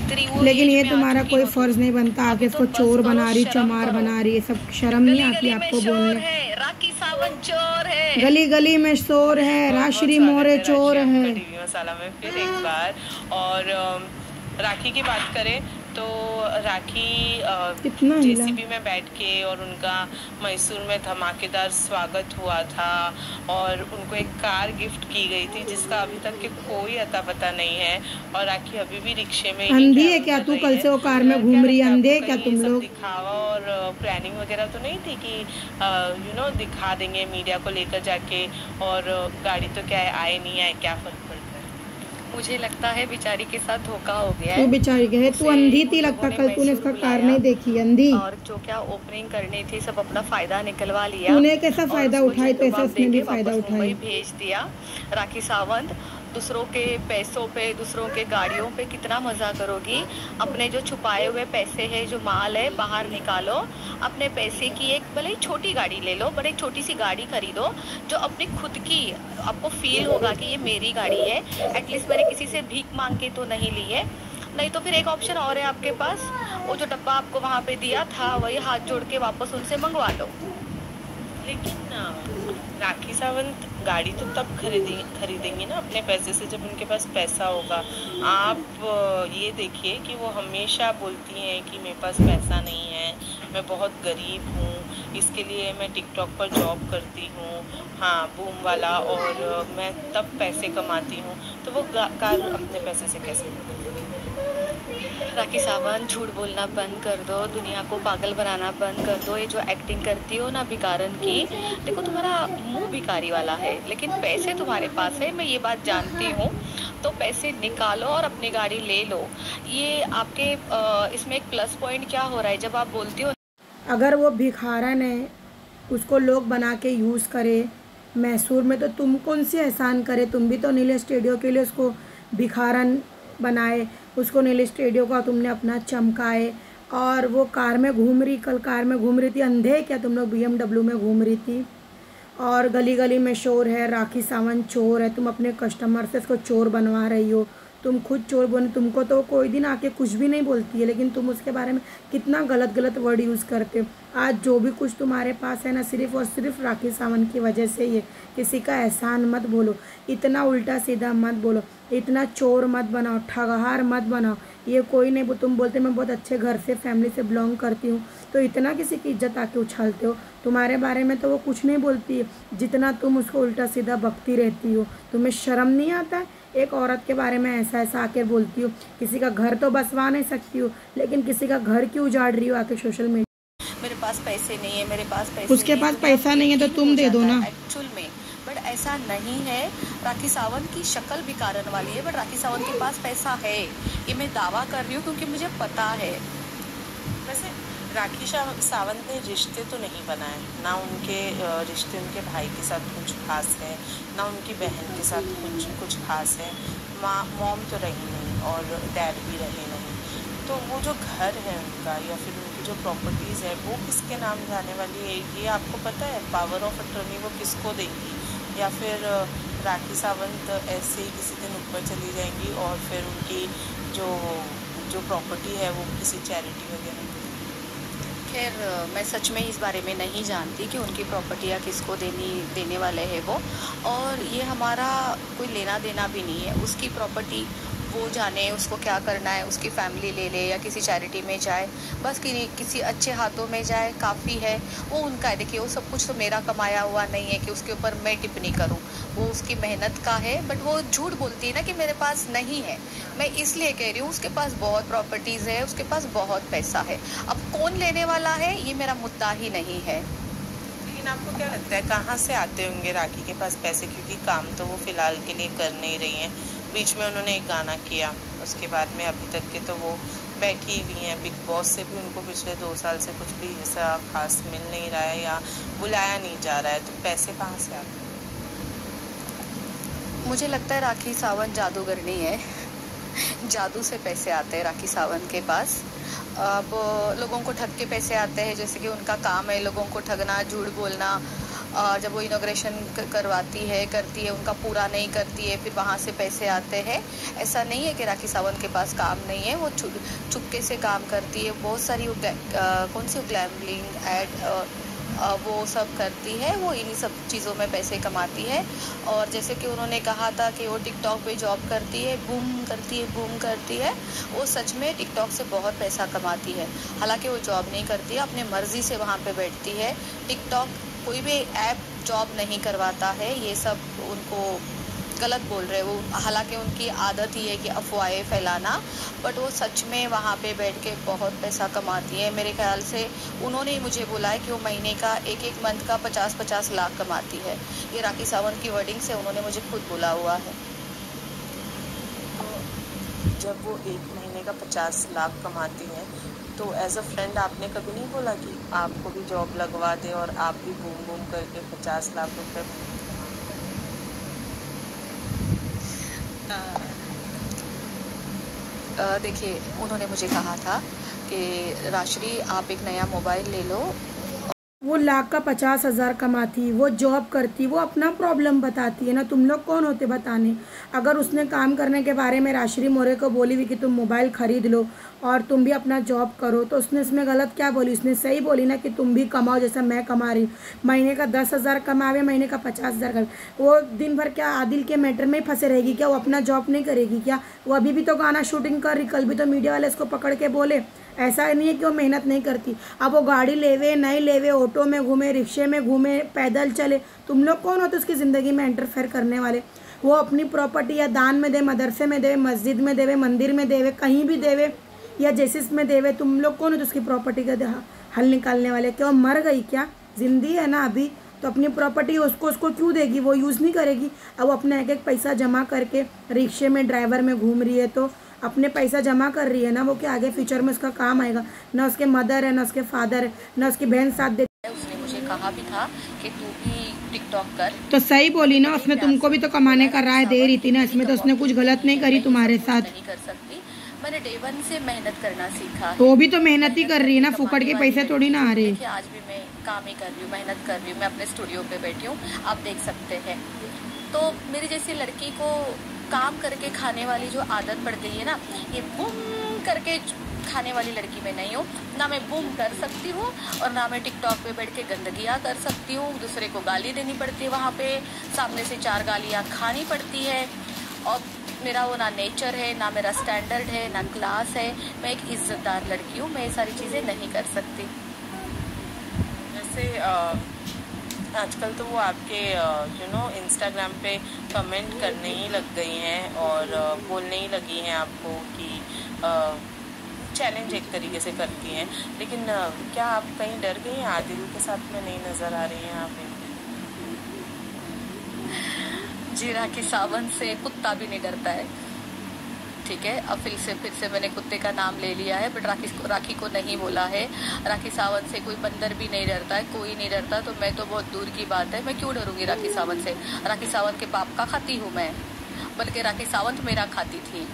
इतनी वो लेकिन ये तुम्हारा कोई फर्ज नहीं बनता, आप इसको चोर बना रही, चमार बना रही, ये सब शर्म नहीं आती आपको बोलने? राखी सावंत चोर है, गली गली में शोर है, राश्री मोरे चोर है। टीवी मसाला में फिर एक बार। और राखी की बात करें तो राखी जेसीबी में बैठ के और उनका मैसूर में धमाकेदार स्वागत हुआ था और उनको एक कार गिफ्ट की गई थी जिसका अभी तक के कोई अता पता नहीं है। और राखी अभी भी रिक्शे में अंधी है क्या तू? कल से वो कार में घूम रही है, अंधे क्या तुम लोग? दिखावा और प्लानिंग वगैरह तो नहीं थी कि दिखा देंगे मीडिया को लेकर जाके, और गाड़ी तो क्या है, आए नहीं आए क्या फर्क पड़ता है। मुझे लगता है बेचारी के साथ धोखा हो गया है। तू बेचारी के है, तू अंधी थी लगता, कल तूने इसका कार नहीं देखी, अंधी। और जो क्या ओपनिंग करनी थी सब अपना फायदा निकलवा लिया। तूने कैसा फायदा उठाई तो ऐसा उसने भी फायदा उठाई। भेज दिया राखी सावंत। दूसरों के पैसों पे, दूसरों के गाड़ियों पे कितना मजा करोगी। अपने जो छुपाए हुए पैसे है, जो माल है, बाहर निकालो। अपने पैसे की एक भले छोटी गाड़ी ले लो, बड़े छोटी सी गाड़ी खरीदो जो अपनी खुद की, आपको फील होगा कि ये मेरी गाड़ी है, एटलीस्ट मैंने किसी से भीख मांग के तो नहीं ली है। नहीं तो फिर एक ऑप्शन और है आपके पास, वो जो डब्बा आपको वहाँ पे दिया था वही हाथ जोड़ के वापस उनसे मंगवा लो। लेकिन राखी सावंत गाड़ी तो तब खरीदेंगी ना अपने पैसे से जब उनके पास पैसा होगा। आप ये देखिए कि वो हमेशा बोलती हैं कि मेरे पास पैसा नहीं है, मैं बहुत गरीब हूँ, इसके लिए मैं टिकटॉक पर जॉब करती हूँ, हाँ बूम वाला, और मैं तब पैसे कमाती हूँ। तो वो कार अपने पैसे से कैसे? राखी सावंत झूठ बोलना बंद कर दो, दुनिया को पागल बनाना बंद कर दो। ये जो एक्टिंग करती हो ना भिखारन की, देखो तुम्हारा मुंह भिखारी वाला है लेकिन पैसे तुम्हारे पास है, मैं ये बात जानती हूँ। तो पैसे निकालो और अपनी गाड़ी ले लो। ये आपके इसमें एक प्लस पॉइंट क्या हो रहा है जब आप बोलती हो अगर वो भिखारन है, उसको लोग बना के यूज़ करे मैसूर में, तो तुम कौन सी एहसान करे? तुम भी तो नीले स्टूडियो के लिए उसको भिखारन बनाए, उसको नीले स्टूडियो का तुमने अपना चमकाए, और वो कार में घूम रही, कल कार में घूम रही थी। अंधे क्या तुम लोग? BMW में घूम रही थी। और गली गली में शोर है, राखी सावंत चोर है, तुम अपने कस्टमर से इसको चोर बनवा रही हो, तुम खुद चोर बन। तुमको तो कोई दिन आके कुछ भी नहीं बोलती है, लेकिन तुम उसके बारे में कितना गलत वर्ड यूज़ करते हो। आज जो भी कुछ तुम्हारे पास है ना, सिर्फ और सिर्फ राखी सावंत की वजह से ही है। किसी का एहसान मत बोलो, इतना उल्टा सीधा मत बोलो, इतना चोर मत बनाओ, ठगहार मत बनाओ। ये कोई नहीं, तुम बोलते मैं बहुत अच्छे घर से, फैमिली से बिलोंग करती हूँ, तो इतना किसी की इज्जत आके उछालते हो। तुम्हारे बारे में तो वो कुछ नहीं बोलती है, जितना तुम उसको उल्टा सीधा बकती रहती हो। तुम्हें शर्म नहीं आता है? एक औरत के बारे में ऐसा ऐसा आके बोलती हो। किसी का घर तो बसवा नहीं सकती हो, लेकिन किसी का घर क्यों उजाड़ रही हो आके सोशल मीडिया? मेरे पास पैसे नहीं है, मेरे पास पैसे उसके पास पैसा नहीं है तो तुम दे दो ना। एक्चुअल में बट ऐसा नहीं है। राखी सावंत की शक्ल भिखारन वाली है, बट राखी सावंत के पास पैसा है, ये मैं दावा कर रही हूँ क्योंकि मुझे पता है। वैसे राखी सावंत ने रिश्ते तो नहीं बनाए ना, उनके रिश्ते उनके भाई के साथ कुछ खास है, ना उनकी बहन के साथ कुछ खास है। मॉम तो रही नहीं और डैड भी रहे नहीं। तो वो जो घर है उनका या फिर उनकी जो प्रॉपर्टीज़ है वो किसके नाम जाने वाली है, ये आपको पता है? पावर ऑफ अटर्नी वो किसको देंगी? या फिर राखी सावंत ऐसे ही किसी दिन ऊपर चली जाएंगी और फिर उनकी जो प्रॉपर्टी है वो किसी चैरिटी वगैरह? खैर मैं सच में इस बारे में नहीं जानती कि उनकी प्रॉपर्टियाँ किसको देने वाले हैं वो, और ये हमारा कोई लेना देना भी नहीं है। उसकी प्रॉपर्टी वो जाने, उसको क्या करना है, उसकी फैमिली ले ले या किसी चैरिटी में जाए, बस किसी अच्छे हाथों में जाए काफ़ी है, वो उनका है। देखिए वो सब कुछ तो मेरा कमाया हुआ नहीं है कि उसके ऊपर मैं टिप्पणी करूं, वो उसकी मेहनत का है। बट वो झूठ बोलती है ना कि मेरे पास नहीं है, मैं इसलिए कह रही हूँ उसके पास बहुत प्रॉपर्टीज़ है, उसके पास बहुत पैसा है। अब कौन लेने वाला है ये मेरा मुद्दा ही नहीं है। लेकिन आपको क्या लगता है कहाँ से आते होंगे राखी के पास पैसे? क्योंकि काम तो वो फ़िलहाल के लिए कर नहीं रही हैं। बीच में उन्होंने एक गाना किया, उसके बाद में अभी तक के तो वो बैठी हुई हैं। बिग बॉस से भी उनको पिछले 2 साल से कुछ भी ऐसा खास मिल नहीं रहा है या बुलाया नहीं जा रहा है, तो पैसे कहाँ से आते हैं? मुझे लगता है राखी सावंत जादूगरनी है, जादू से पैसे आते हैं राखी सावंत के पास। अब लोगों को ठग के पैसे आते हैं, जैसे कि उनका काम है लोगों को ठगना, झूठ बोलना, जब वो इनॉग्रेशन करती है उनका पूरा नहीं करती है, फिर वहाँ से पैसे आते हैं। ऐसा नहीं है कि राखी सावंत के पास काम नहीं है, वो चुपके से काम करती है। बहुत सारी कौन सी ग्लैमरिंग एड वो सब करती है, वो इन्हीं सब चीज़ों में पैसे कमाती है। और जैसे कि उन्होंने कहा था कि वो टिकटॉक पे जॉब करती है, बूम करती है, वो सच में टिकटॉक से बहुत पैसा कमाती है। हालांकि वो जॉब नहीं करती है, अपने मर्जी से वहाँ पे बैठती है। टिकटॉक कोई भी ऐप जॉब नहीं करवाता है, ये सब उनको गलत बोल रहे वो। हालांकि उनकी आदत ही है कि अफवाहें फैलाना, बट वो सच में वहाँ पे बैठ के बहुत पैसा कमाती है। मेरे ख्याल से उन्होंने ही मुझे बोला है कि वो महीने का एक मंथ का 50-50 लाख कमाती है। ये राखी सावंत की वर्डिंग से उन्होंने मुझे खुद बोला हुआ है। जब वो एक महीने का 50 लाख कमाती है तो एज अ फ्रेंड आपने कभी नहीं बोला कि आपको भी जॉब लगवा दे और आप भी बूम करके 50 लाख रुपए? देखिए, उन्होंने मुझे कहा था कि राश्री आप एक नया मोबाइल ले लो। वो लाख का 50,000 कमाती, वो जॉब करती, वो अपना प्रॉब्लम बताती है ना, तुम लोग कौन होते बताने। अगर उसने काम करने के बारे में राश्री मौर्य को बोली हुई कि तुम मोबाइल खरीद लो और तुम भी अपना जॉब करो, तो उसने इसमें गलत क्या बोली? उसने सही बोली ना कि तुम भी कमाओ जैसा मैं कमा रही हूँ। महीने का 10,000 कमावे, महीने का 50,000 कमावे। वो दिन भर क्या आदिल के मैटर में ही फंसे रहेगी क्या? वो अपना जॉब नहीं करेगी क्या? वो अभी भी तो गाना शूटिंग कर रही, कल भी तो मीडिया वाले इसको पकड़ के बोले। ऐसा नहीं है कि वो मेहनत नहीं करती। अब वो गाड़ी लेवे नहीं लेवे, ऑटो में घूमे, रिक्शे में घूमे, पैदल चले, तुम लोग कौन होते उसकी ज़िंदगी में इंटरफेयर करने वाले? वो अपनी प्रॉपर्टी या दान में दे, मदरसे में देवे, मस्जिद में देवे, मंदिर में देवे, कहीं भी देवे, या जेसिस में देवे, तुम लोग कौन होते उसकी प्रॉपर्टी का हल निकालने वाले? क्या वो मर गई क्या? जिंदी है ना अभी, तो अपनी प्रॉपर्टी उसको क्यों देगी? वो यूज़ नहीं करेगी। अब अपना एक पैसा जमा करके रिक्शे में ड्राइवर में घूम रही है, तो अपने पैसा जमा कर रही है ना, वो क्या आगे फ्यूचर में उसका काम आएगा? ना उसके मदर है, ना उसके फादर है, ना उसकी बहन साथ देती। उसने मुझे कहा भी था कि तू भी टिकटॉक कर, तो सही बोली ना, उसमें तुमको भी तो कमाने का राय दे रही थी ना, इसमें तो उसने कुछ गलत नहीं करी तुम्हारे साथ। नहीं कर सकती, मैंने डे वन से मेहनत करना सीखा। तो भी तो मेहनत ही कर रही है ना, फुकट के पैसे थोड़ी ना आ रहे। आज भी मैं काम ही कर रही हूँ, मेहनत कर रही हूँ, मैं अपने स्टूडियो पे बैठी हूँ, आप देख सकते हैं। तो मेरी जैसी लड़की को काम करके खाने वाली जो आदत पड़ गई है ना, ये बूम करके खाने वाली लड़की मैं नहीं हूँ। ना मैं बूम कर सकती हूँ और ना मैं टिकटॉक पे बैठ के गंदगियाँ कर सकती हूँ। दूसरे को गाली देनी पड़ती है, वहाँ पे सामने से 4 गालियाँ खानी पड़ती है। और मेरा वो ना नेचर है, ना मेरा स्टैंडर्ड है, ना क्लास है। मैं एक इज्जतदार लड़की हूँ, मैं ये सारी चीज़ें नहीं कर सकती। वैसे आजकल तो वो आपके इंस्टाग्राम पे कमेंट करने ही लग गई हैं और बोलने ही लगी हैं आपको कि चैलेंज एक तरीके से करती हैं। लेकिन क्या आप कहीं डर गई हैं? आदिल के साथ में नहीं नज़र आ रही हैं आप? जी, राखी सावंत से कुत्ता भी नहीं डरता है, ठीक है। अब फिर से मैंने कुत्ते का नाम ले लिया है, बट राखी को नहीं बोला है। राखी सावंत से कोई बंदर भी नहीं डरता है, कोई नहीं डरता, तो मैं तो बहुत दूर की बात है, मैं क्यों डरूंगी राखी सावंत से? राखी सावंत के बाप का खाती हूँ मैं, बल्कि राखी सावंत मेरा खाती थी।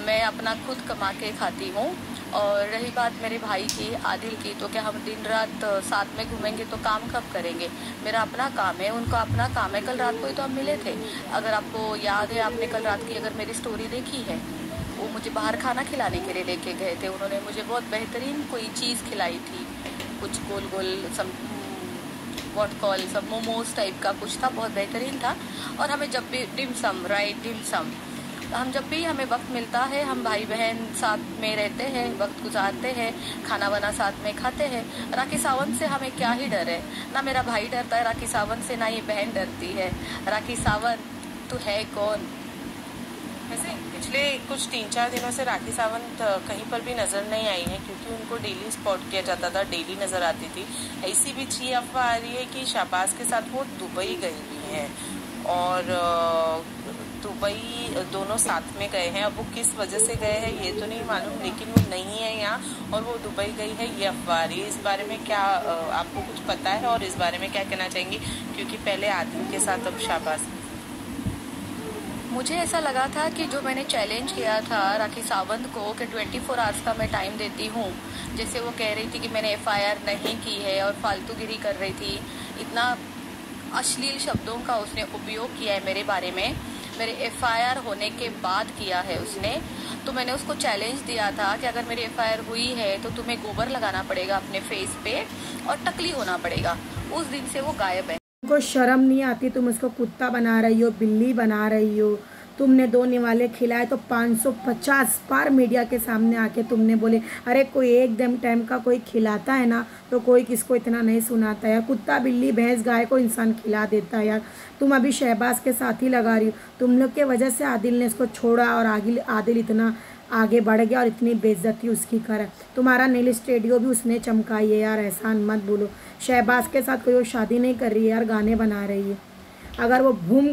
मैं अपना खुद कमा के खाती हूँ। और रही बात मेरे भाई की, आदिल की, तो क्या हम दिन रात साथ में घूमेंगे तो काम कब करेंगे? मेरा अपना काम है, उनका अपना काम है। कल रात को ही तो हम मिले थे, अगर आपको याद है, आपने कल रात की अगर मेरी स्टोरी देखी है, वो मुझे बाहर खाना खिलाने के लिए लेके गए थे। उन्होंने मुझे बहुत बेहतरीन कोई चीज़ खिलाई थी, कुछ गोल गोल सब व्हाट कॉल सब मोमोज टाइप का कुछ था, बहुत बेहतरीन था। और हमें जब भी डिमसम हम जब भी हमें वक्त मिलता है, हम भाई बहन साथ में रहते हैं, वक्त गुजारते हैं, खाना वाना साथ में खाते हैं। राखी सावंत से हमें क्या ही डर है? ना मेरा भाई डरता है राखी सावंत से, ना ये बहन डरती है। राखी सावंत तू है कौन? वैसे पिछले कुछ 3-4 दिनों से राखी सावंत कहीं पर भी नज़र नहीं आई है, क्योंकि उनको डेली स्पॉट किया जाता था, डेली नज़र आती थी। ऐसी भी ये अफवाह आ रही है कि शाहबाज के साथ वो दुबई गई हुई हैं और दुबई दोनों साथ में गए हैं। अब वो किस वजह से गए हैं ये तो नहीं मालूम, लेकिन वो नहीं है यहाँ और वो दुबई गई है, ये अफवाह रही है। इस बारे में क्या आपको कुछ पता है और इस बारे में क्या कहना चाहेंगी? क्योंकि पहले आदिल के साथ, अब शाहबाज। मुझे ऐसा लगा था कि जो मैंने चैलेंज किया था राखी सावंत को कि 24 आवर्स का मैं टाइम देती हूँ, जैसे वो कह रही थी कि मैंने FIR नहीं की है और फालतूगिरी कर रही थी, इतना अश्लील शब्दों का उसने उपयोग किया है मेरे बारे में, मेरे एफआईआर होने के बाद किया है उसने। तो मैंने उसको चैलेंज दिया था कि अगर मेरी एफआईआर हुई है तो तुम्हें गोबर लगाना पड़ेगा अपने फेस पे और टकली होना पड़ेगा। उस दिन से वो गायब है। तुमको शर्म नहीं आती? तुम उसको कुत्ता बना रही हो, बिल्ली बना रही हो। तुमने 2 निवाले खिलाए तो 550 बार मीडिया के सामने आके तुमने बोले अरे कोई एक दम टाइम का कोई खिलाता है ना तो कोई किसको इतना नहीं सुनाता यार। कुत्ता बिल्ली भैंस गाय को इंसान खिला देता है यार। तुम अभी शहबाज के साथ ही लगा रही हो। तुम लोग के वजह से आदिल ने इसको छोड़ा और आदिल इतना आगे बढ़ गया और इतनी बेइज्जती उसकी करे। तुम्हारा नील स्टूडियो भी उसने चमकाई है यार, एहसान मत बोलो। शहबाज के साथ कोई वो शादी नहीं कर रही है यार, गाने बना रही है। अगर वो भम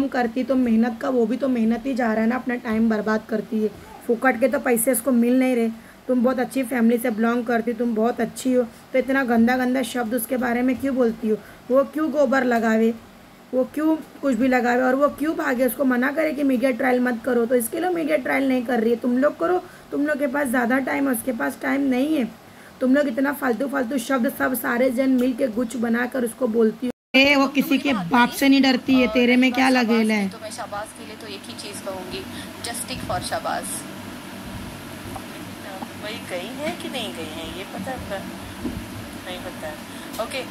करती तो मेहनत का वो भी तो मेहनत ही जा रहा है ना, अपना टाइम बर्बाद करती है। फुकट के तो पैसे उसको मिल नहीं रहे। तुम बहुत अच्छी फैमिली से बिलोंग करती, तुम बहुत अच्छी हो, तो इतना गंदा गंदा शब्द उसके बारे में क्यों बोलती हो? वो क्यों गोबर लगावे, वो क्यों कुछ भी लगावे, और वो क्यों भागे? उसको मना करे कि मीडिया ट्रायल मत करो, तो इसके लिए मीडिया ट्रायल नहीं कर रही है। तुम लोग करो, तुम लोग के पास ज़्यादा टाइम है, उसके पास टाइम नहीं है। तुम लोग इतना फालतू शब्द सब सारे जन मिल के गुच्छ बनाकर उसको बोलती हो। वो किसी के बाप से नहीं डरती है, तेरे में क्या लगेला है? तो मैं शहबाज के लिए तो एक ही चीज़ कहूँगी, जस्टिक फॉर शहबाज। वही गई है कि नहीं गई है ये पता है? नहीं पता है। ओके,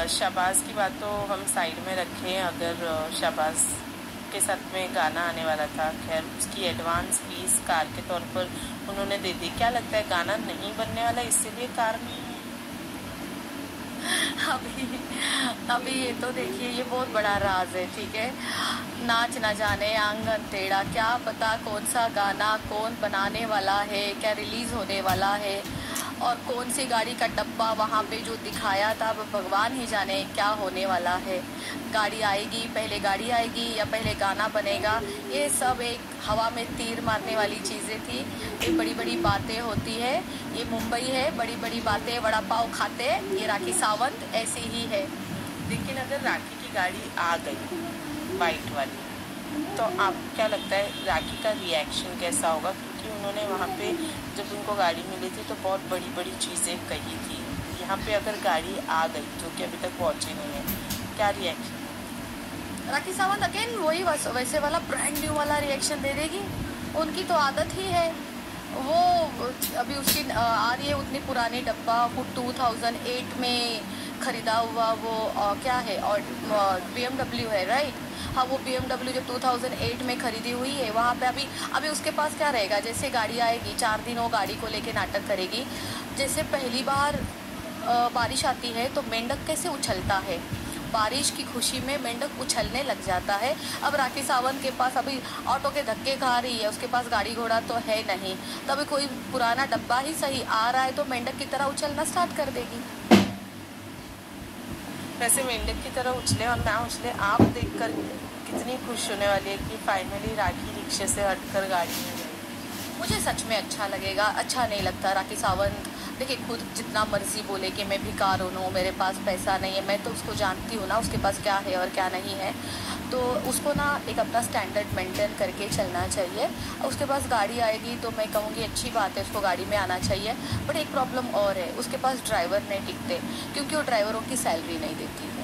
शहबाज की बात तो हम साइड में रखें। अगर शहबाज के साथ में गाना आने वाला था, खैर उसकी एडवांस फीस कार के तौर पर उन्होंने दे दी। क्या लगता है गाना नहीं बनने वाला इसीलिए कार नहीं है? अभी ये तो देखिए, ये बहुत बड़ा राज है, ठीक है। नाच ना जाने आंगन टेढ़ा, क्या पता कौन सा गाना कौन बनाने वाला है, क्या रिलीज होने वाला है, और कौन सी गाड़ी का डब्बा वहाँ पे जो दिखाया था वो भगवान ही जाने क्या होने वाला है। गाड़ी आएगी, पहले गाड़ी आएगी या पहले गाना बनेगा, ये सब एक हवा में तीर मारने वाली चीज़ें थी। ये बड़ी बड़ी बातें होती है, ये मुंबई है, बड़ी बड़ी बातें, वड़ा पाव खाते। ये राखी सावंत ऐसी ही है। लेकिन अगर राखी की गाड़ी आ गई वाइट वाली, तो आपको क्या लगता है राखी का रिएक्शन कैसा होगा? क्योंकि उन्होंने वहाँ पे जब उनको गाड़ी मिली थी तो बहुत बड़ी बड़ी चीज़ें कही थी। यहाँ पे अगर गाड़ी आ गई जो कि अभी तक पहुँची नहीं है, क्या रिएक्शन? राखी सावंत अगेन वही वैसे वाला ब्रांड न्यू वाला रिएक्शन दे देगी। उनकी तो आदत ही है। वो अभी उसकी आ रही है उतनी पुरानी डब्बा, वो 2008 में ख़रीदा हुआ वो क्या है, और BMW है, राइट? हाँ, वो BMW जो 2008 में खरीदी हुई है, वहाँ पे अभी उसके पास क्या रहेगा? जैसे गाड़ी आएगी, 4 दिन वो गाड़ी को लेके नाटक करेगी। जैसे पहली बार बारिश आती है तो मेंढक कैसे उछलता है, बारिश की खुशी में मेंढक उछलने लग जाता है। अब राखी सावंत के पास अभी ऑटो के धक्के खा रही है, उसके पास गाड़ी घोड़ा तो है नहीं, तभी कोई पुराना डब्बा ही सही आ रहा है तो मेंढक की तरह उछलना स्टार्ट कर देगी। वैसे मेंढक की तरह उछले और ना उछले, आप देखकर कितनी खुश होने वाली है कि फाइनली राखी रिक्शे से हटकर गाड़ी में गई? मुझे सच में अच्छा लगेगा। अच्छा नहीं लगता राखी सावंत, देखिए खुद जितना मर्जी बोले कि मैं भिखार हूँ, मेरे पास पैसा नहीं है, मैं तो उसको जानती हूँ ना उसके पास क्या है और क्या नहीं है। तो उसको ना एक अपना स्टैंडर्ड मेंटेन करके चलना चाहिए। उसके पास गाड़ी आएगी तो मैं कहूँगी अच्छी बात है, उसको गाड़ी में आना चाहिए। बट एक प्रॉब्लम और है, उसके पास ड्राइवर नहीं टिकते, क्योंकि वो ड्राइवरों की सैलरी नहीं देती है।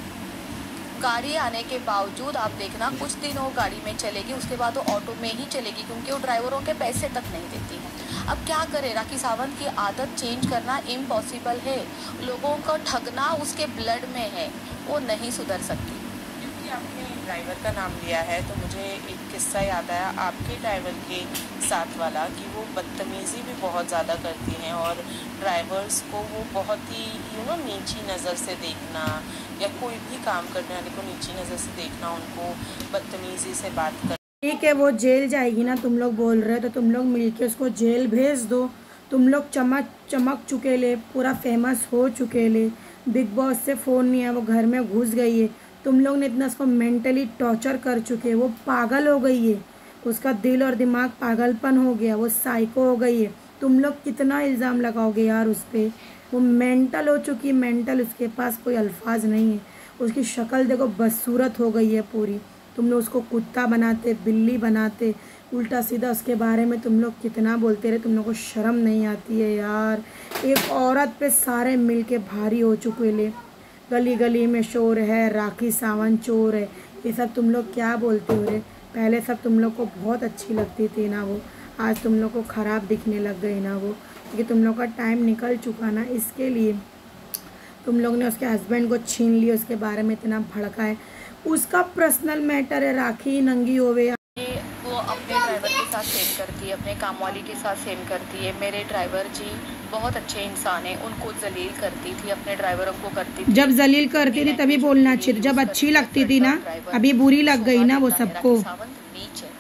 गाड़ी आने के बावजूद आप देखना कुछ दिन वो गाड़ी में चलेगी, उसके बाद वो ऑटो में ही चलेगी, क्योंकि वो ड्राइवरों के पैसे तक नहीं देती है। अब क्या करे, राखी सावंत की आदत चेंज करना इम्पॉसिबल है। लोगों को ठगना उसके ब्लड में है, वो नहीं सुधर सकती। क्योंकि आपने ड्राइवर का नाम लिया है तो मुझे एक किस्सा याद आया आपके ड्राइवर के साथ वाला, कि वो बदतमीज़ी भी बहुत ज़्यादा करती हैं और ड्राइवर्स को वो बहुत ही नीची नज़र से देखना, या कोई भी काम करने वाले को नीची नज़र से देखना, उनको बदतमीज़ी से बात कर। ठीक है, वो जेल जाएगी ना, तुम लोग बोल रहे हो तो तुम लोग मिलके उसको जेल भेज दो। तुम लोग चमक चुके ले, पूरा फेमस हो चुके ले, बिग बॉस से फ़ोन नहीं है, वो घर में घुस गई है। तुम लोग ने इतना उसको मेंटली टॉर्चर कर चुके, वो पागल हो गई है, उसका दिल और दिमाग पागलपन हो गया, वो साइको हो गई है। तुम लोग कितना इल्ज़ाम लगाओगे यार उस पर? वो मेंटल हो चुकी, मेंटल, उसके पास कोई अल्फाज नहीं है। उसकी शक्ल देखो, बदसूरत हो गई है पूरी। तुम लोग उसको कुत्ता बनाते, बिल्ली बनाते, उल्टा सीधा उसके बारे में तुम लोग कितना बोलते रहे। तुम लोग को शर्म नहीं आती है यार? एक औरत पे सारे मिल के भारी हो चुके ले। गली गली में शोर है, राखी सावंत चोर है, ये सब तुम लोग क्या बोलते हो रे? पहले सब तुम लोग को बहुत अच्छी लगती थी ना वो, आज तुम लोग को ख़राब दिखने लग गई ना वो, क्योंकि तुम लोग का टाइम निकल चुका ना, इसके लिए तुम लोग ने उसके हस्बैंड को छीन लिया, उसके बारे में इतना भड़का है। उसका पर्सनल मैटर है, राखी नंगी होवे। वो अपने ड्राइवर के साथ सेम करती है, अपने काम वाली के साथ सेम करती है। मेरे ड्राइवर जी बहुत अच्छे इंसान हैं, उनको जलील करती थी, अपने ड्राइवरों को करती थी। जब जलील करती थी तभी बोलना चाहिए, जब अच्छी लगती थी ना, अभी बुरी लग गई ना वो सबको। नीच है,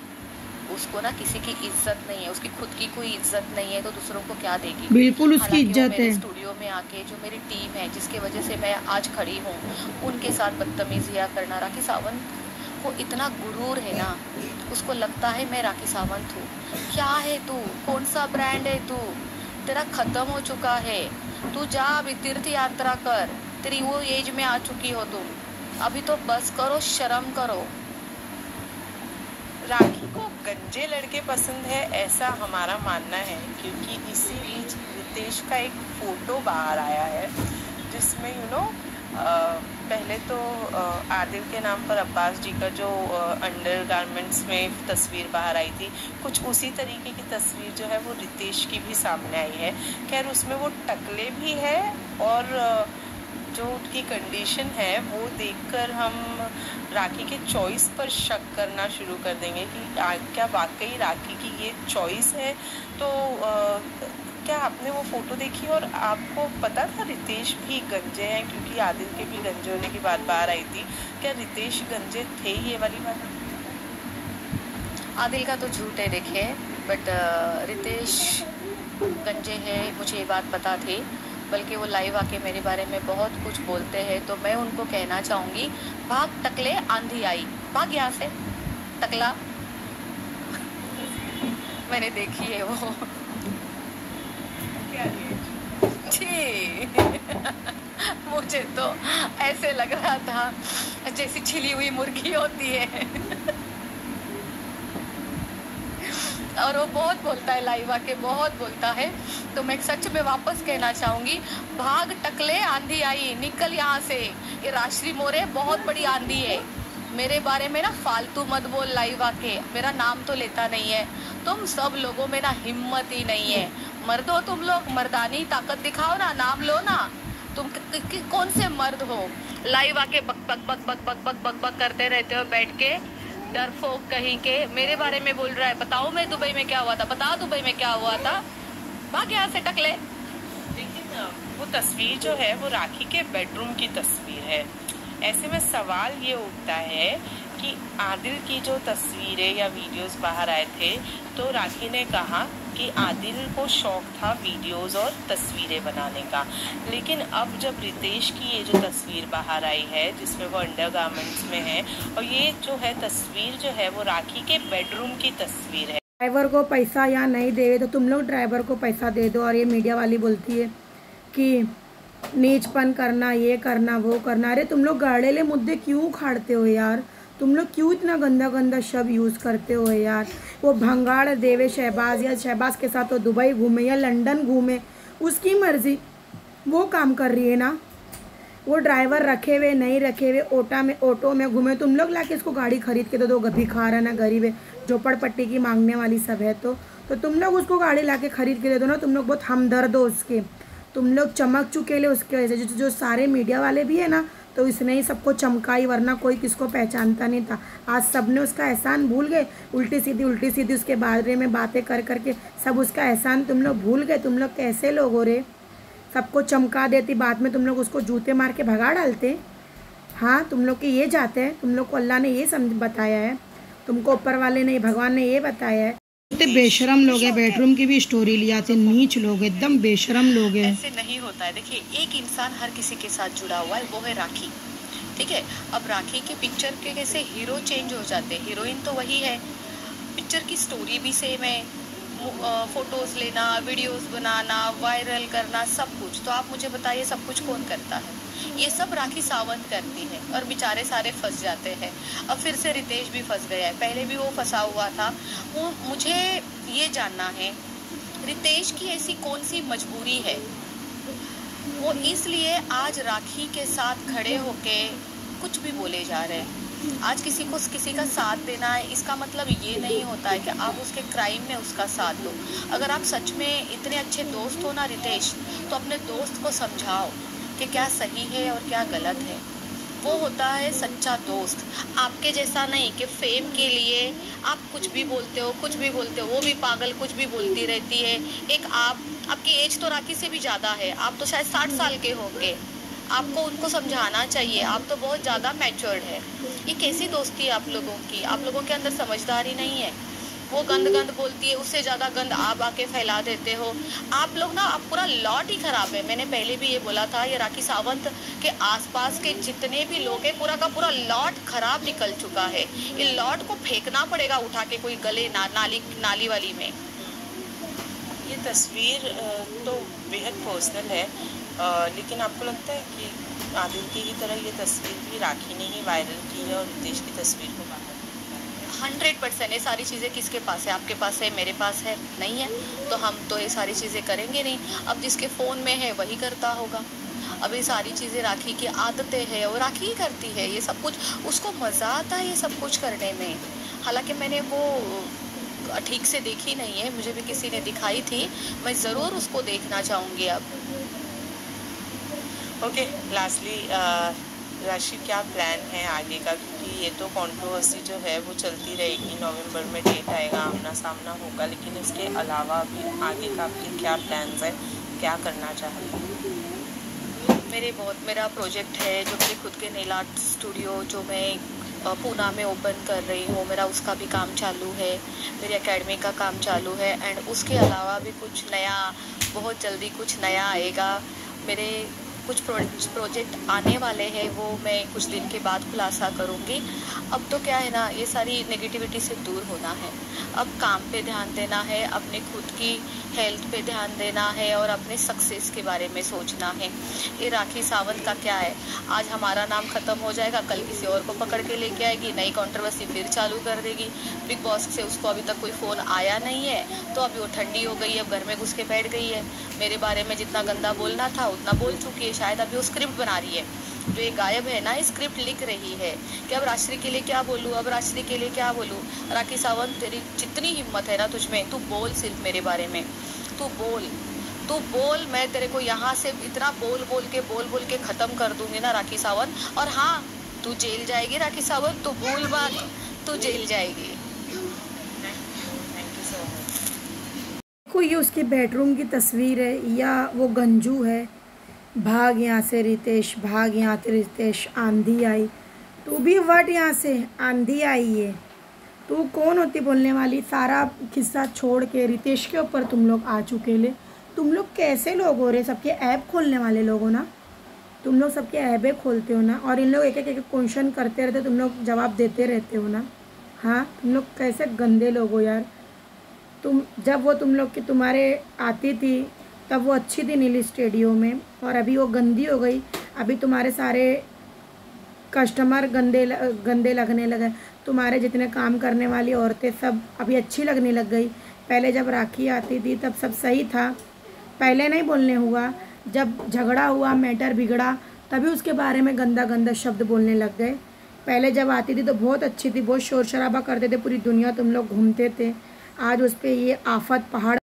उसको ना किसी की इज्जत नहीं है, उसकी खुद की कोई इज्जत नहीं है तो दूसरों को क्या देगी? बिल्कुल उसकी इज्जत है। स्टूडियो में आके जो मेरी टीम है जिसके वजह से मैं आज खड़ी हूँ, उनके साथ बदतमीजियाँ करना। राखी सावंत को इतना गुरूर है ना, उसको लगता है मैं राखी सावंत हूँ। क्या है तू? कौन सा ब्रांड है तू? तेरा खत्म हो चुका है, तू जा अभी तीर्थ यात्रा कर, तेरी वो एज में आ चुकी हो तुम, अभी तो बस करो, शर्म करो। राखी को गंजे लड़के पसंद है ऐसा हमारा मानना है, क्योंकि इसी बीच रितेश का एक फोटो बाहर आया है जिसमें पहले तो आदिल के नाम पर अब्बास जी का जो अंडर गारमेंट्स में तस्वीर बाहर आई थी, कुछ उसी तरीके की तस्वीर जो है वो रितेश की भी सामने आई है। खैर उसमें वो टकले भी है और जो उनकी कंडीशन है वो देखकर हम राखी के चॉइस पर शक करना शुरू कर देंगे कि क्या वाकई राखी की ये चॉइस है। तो क्या आपने वो फ़ोटो देखी और आपको पता था रितेश भी गंजे हैं? क्योंकि आदिल के भी गंजे होने की बात बाहर आई थी, क्या रितेश गंजे थे? ये वाली बात आदिल का तो झूठ है देखिए, बट रितेश गंजे है मुझे ये बात पता थी, बल्कि वो लाइव आके मेरे बारे में बहुत कुछ बोलते हैं। तो मैं उनको कहना चाहूँगी, भाग टकले, आंधी आई, भाग यहाँ से टकला। मैंने देखी है वो। जी मुझे तो ऐसे लग रहा था जैसी छिली हुई मुर्गी होती है। और वो बहुत बोलता है, लाइव आके बहुत बोलता है। तो मैं सच में वापस कहना चाहूंगी, भाग टकले, आंधी आई, निकल यहाँ से। ये राश्री मोरे बहुत बड़ी आंधी है। मेरे बारे में ना फालतू मत बोल लाइव आके, मेरा नाम तो लेता नहीं है। तुम सब लोगों में ना हिम्मत ही नहीं है। मर्द हो तुम लोग, मर्दानी ताकत दिखाओ ना, नाम लो ना। तुम कौन से मर्द हो? लाइव आके बक बक बक बक बक बक बक बक करते रहते हो बैठ के, डरपोक कहीं के। मेरे बारे में बोल रहा है, बताओ मैं दुबई में क्या हुआ था, बताओ दुबई में क्या हुआ था, भाग यहाँ से टकले। लेकिन वो तस्वीर जो है वो राखी के बेडरूम की तस्वीर है। ऐसे में सवाल ये उठता है कि आदिल की जो तस्वीरें या वीडियोस बाहर आए थे, तो राखी ने कहा कि आदिल को शौक था वीडियोस और तस्वीरें बनाने का। लेकिन अब जब रितेश की ये जो तस्वीर बाहर आई है जिसमें वो अंडरगारमेंट्स में है, और ये जो है तस्वीर जो है वो राखी के बेडरूम की तस्वीर है। ड्राइवर को पैसा या नहीं दे तो तुम लोग ड्राइवर को पैसा दे दो। और ये मीडिया वाली बोलती है कि नीचपन करना, ये करना, वो करना। अरे तुम लोग गाड़ेले मुद्दे क्यों उखाड़ते हो यार? तुम लोग क्यों इतना गंदा गंदा शब्द यूज़ करते हो यार? वो भंगाड़ देवे शहबाज, या शहबाज के साथ वो दुबई घूमे या लंदन घूमे, उसकी मर्जी, वो काम कर रही है ना। वो ड्राइवर रखे हुए नहीं रखे हुए, ऑटो में घूमे, तुम लोग लाके इसको गाड़ी खरीद के दे दो। भिखारा ना गरीब है, झोपड़पट्टी की मांगने वाली सब है, तो तुम लोग उसको गाड़ी लाके खरीद के दे दो ना। तुम लोग बहुत हमदर्द हो उसके, तुम लोग चमक चुके ले उसके वजह से। जो सारे मीडिया वाले भी है ना, तो इसने ही सबको चमकाई, वरना कोई किसको पहचानता नहीं था। आज सबने उसका एहसान भूल गए, उल्टी सीधी उसके बारे में बातें कर करके सब उसका एहसान तुम लोग भूल गए। तुम लोग कैसे लोग हो रे? सबको चमका देती, बाद में तुम लोग उसको जूते मार के भगा डालते। हाँ, तुम लोग के ये जाते हैं, तुम लोग को अल्लाह ने ये बताया है, तुमको ऊपर वाले ने, भगवान ने ये बताया है। बेशरम लोग हैं, बेडरूम की भी स्टोरी लिया थे, नीच लोग, एकदम बेशरम लोग हैं। ऐसे नहीं होता है। देखिए, एक इंसान हर किसी के साथ जुड़ा हुआ है, वो है राखी। ठीक है, अब राखी के पिक्चर के कैसे हीरो चेंज हो जाते हैं, हीरोइन तो वही है, पिक्चर की स्टोरी भी सेम है, फोटोज लेना, वीडियोस बनाना, वायरल करना, सब कुछ। तो आप मुझे बताइए, सब कुछ कौन करता है? ये सब राखी सावंत करती है, और बेचारे सारे फंस जाते हैं। अब फिर से रितेश भी फंस गया है, पहले भी वो फंसा हुआ था। वो मुझे ये जानना है, रितेश की ऐसी कौन सी मजबूरी है वो इसलिए आज राखी के साथ खड़े होके कुछ भी बोले जा रहे हैं। आज किसी को किसी का साथ देना है, इसका मतलब ये नहीं होता है कि आप उसके क्राइम में उसका साथ दो। अगर आप सच में इतने अच्छे दोस्त हो ना रितेश, तो अपने दोस्त को समझाओ कि क्या सही है और क्या गलत है। वो होता है सच्चा दोस्त, आपके जैसा नहीं कि फेम के लिए आप कुछ भी बोलते हो, कुछ भी बोलते हो। वो भी पागल कुछ भी बोलती रहती है। एक आपकी एज तो राखी से भी ज़्यादा है, आप तो शायद 60 साल के होंगे। आपको उनको समझाना चाहिए, आप तो बहुत ज़्यादा मैच्योर्ड है। ये कैसी दोस्ती है आप लोगों की? आप लोगों के अंदर समझदारी नहीं है। वो गंद बोलती है, उससे ज़्यादा गंद आप आके फैला देते हो। आप लोग ना, आप पूरा लॉट ही ख़राब है। मैंने पहले भी ये बोला था, ये राखी सावंत के आसपास के जितने भी लोग हैं, पूरा का पूरा लॉट ख़राब निकल चुका है। ये लॉट को फेंकना पड़ेगा उठा के कोई गले नाली वाली में। ये तस्वीर तो बेहद पर्सनल है, लेकिन आपको लगता है कि आदिल की तरह ये तस्वीर भी राखी ने ही वायरल की है और रितेश की तस्वीर को बाहर 100% ये सारी चीज़ें किसके पास है? आपके पास है, मेरे पास है? नहीं है तो हम तो ये सारी चीज़ें करेंगे नहीं। अब जिसके फ़ोन में है वही करता होगा। अब ये सारी चीज़ें राखी की आदतें हैं और राखी ही करती है ये सब कुछ। उसको मज़ा आता है ये सब कुछ करने में। हालांकि मैंने वो ठीक से देखी नहीं है, मुझे भी किसी ने दिखाई थी। मैं ज़रूर उसको देखना चाहूँगी अब। ओके, लास्टली राशि, क्या प्लान है आगे का? क्योंकि ये तो कंट्रोवर्सी जो है वो चलती रहेगी। नवंबर में डेट आएगा, आमना सामना होगा, लेकिन इसके अलावा भी आगे का आपके क्या प्लान्स है, क्या करना चाहते हैं? मेरा प्रोजेक्ट है जो मेरे खुद के नेल आर्ट स्टूडियो जो मैं पूना में ओपन कर रही हूँ, मेरा उसका भी काम चालू है। मेरी एकेडमी का काम चालू है। एंड उसके अलावा भी कुछ नया, बहुत जल्दी कुछ नया आएगा। मेरे कुछ प्रोजेक्ट आने वाले हैं, वो मैं कुछ दिन के बाद खुलासा करूँगी। अब तो क्या है ना, ये सारी नेगेटिविटी से दूर होना है। अब काम पे ध्यान देना है, अपने खुद की हेल्थ पे ध्यान देना है और अपने सक्सेस के बारे में सोचना है। ये राखी सावंत का क्या है, आज हमारा नाम ख़त्म हो जाएगा, कल किसी और को पकड़ के लेके आएगी, नई कंट्रोवर्सी फिर चालू कर देगी। बिग बॉस से उसको अभी तक कोई फ़ोन आया नहीं है, तो अभी वो ठंडी हो गई है, अब घर में घुस के बैठ गई है। मेरे बारे में जितना गंदा बोलना था उतना बोल चुकी है। शायद अभी वो स्क्रिप्ट बना रही है, जो ये गायब है ना, स्क्रिप्ट लिख रही है कि अब राजश्री के लिए क्या बोलूँ, अब राजश्री के लिए क्या बोलूँ। राखी सावंत, तेरी जितनी हिम्मत है ना तुझ में, तू बोल, सिर्फ मेरे बारे में तू बोल। मैं तेरे को यहाँ से इतना बोल के ख़त्म कर दूंगी ना राखी सावंत। और हाँ, तू जेल जाएगी राखी सावंत, तू भूल मत, तू जेल जाएगी। Thank you so much. कोई ये उसके बेडरूम की तस्वीर है या वो गंजू है। भाग यहाँ से रितेश, भाग यहाँ से रितेश, आंधी आई। तू भी वट यहाँ से, आंधी आई है। तू कौन होती बोलने वाली? सारा किस्सा छोड़ के रितेश के ऊपर तुम लोग आ चुके ले। तुम लोग कैसे लोग हो रहे? सबके ऐप खोलने वाले लोग हो ना तुम लोग, सबके ऐबे खोलते हो ना, और इन लोग एक एक क्वेश्चन करते रहते, तुम लोग जवाब देते रहते हो ना। हाँ, तुम लोग कैसे गंदे लोग हो यार। जब वो तुम लोग की तुम्हारे आती थी तब वो अच्छी थी नीली स्टूडियो में, और अभी वो गंदी हो गई। अभी तुम्हारे सारे कस्टमर गंदे लगने लगे। तुम्हारे जितने काम करने वाली औरतें सब अभी अच्छी लगने लग गई। पहले जब राखी आती थी तब सब सही था, पहले नहीं बोलने हुआ। जब झगड़ा हुआ, मैटर बिगड़ा, तभी उसके बारे में गंदा शब्द बोलने लग गए। पहले जब आती थी तो बहुत अच्छी थी, बहुत शोर शराबा करते थे, पूरी दुनिया तुम लोग घूमते थे। आज उस पर ये आफत पहाड़